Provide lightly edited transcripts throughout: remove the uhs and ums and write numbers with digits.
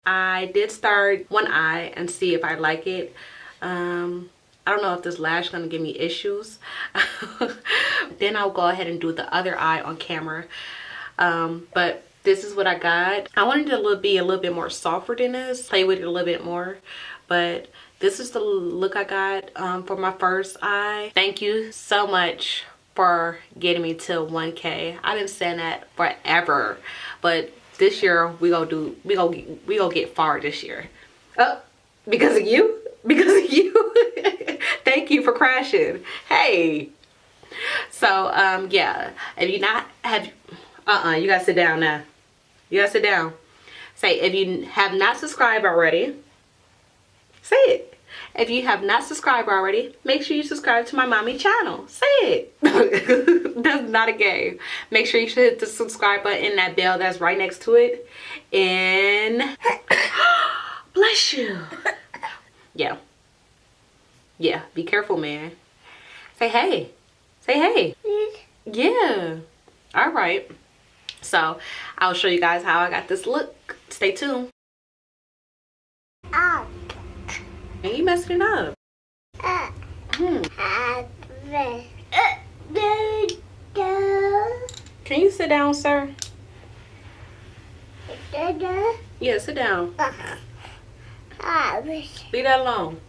I did start one eye and see if I like it. I don't know if this lash is going to give me issues. Then I'll go ahead and do the other eye on camera. But this is what I got. I wanted it to be a little bit more softer than this, play with it a little bit more, but this is the look I got for my first eye. Thank you so much for getting me to 1K. I've been saying that forever, but this year we gonna get far this year. Oh, because of you? Because of you. Thank you for crashing. Hey. So yeah, if you not have you gotta sit down now. You gotta sit down. Say, if you have not subscribed already, say it. If you have not subscribed already, make sure you subscribe to my mommy channel. Say it. That's not a game. Make sure you hit the subscribe button and that bell that's right next to it. And bless you. Yeah. Yeah, be careful, man. Say hey. Say hey. Yeah. All right. So I'll show you guys how I got this look. Stay tuned. You messing it up. Can you sit down, sir? Yeah, sit down. Leave that alone.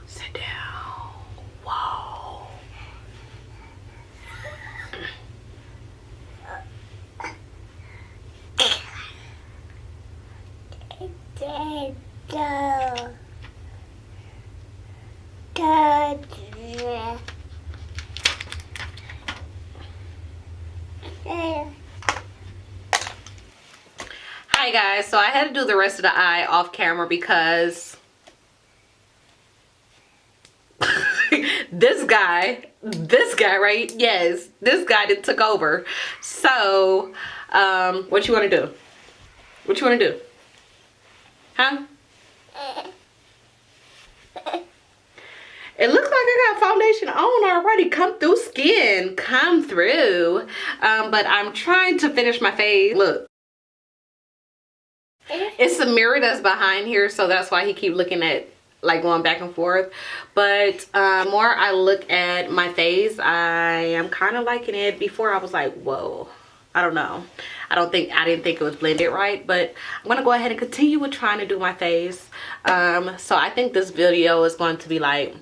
Sit down. Whoa. Hi guys, so I had to do the rest of the eye off camera because this guy right, yes, this guy that took over. So what you want to do? What you want to do? Huh? It looks like I got foundation on already. Come through skin. Come through. But I'm trying to finish my face. Look. It's a mirror that's behind here, so that's why he keep looking at, like, going back and forth. But more I look at my face, I am kind of liking it. Before I was like, whoa, I don't know. I didn't think it was blended right, but I'm gonna go ahead and continue with trying to do my face. So I think this video is going to be like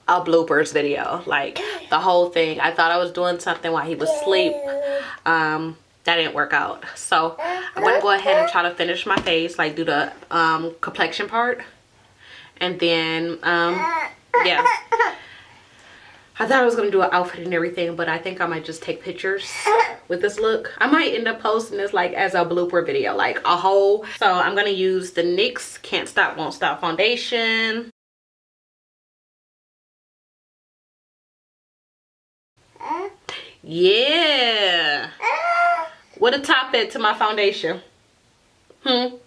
a bloopers video, like the whole thing. I thought I was doing something while he was asleep. That didn't work out. So I'm gonna go ahead and try to finish my face, like do the complexion part, and then yeah, I thought I was gonna do an outfit and everything, but I think I might just take pictures with this look. I might end up posting this like as a blooper video, like a whole. So I'm gonna use the NYX Can't Stop Won't Stop foundation. Yeah. What a top at to my foundation? What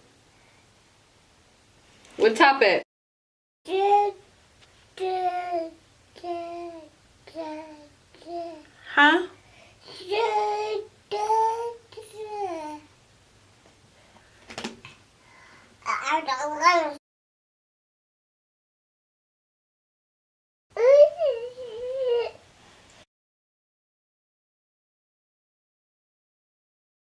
top at? Huh?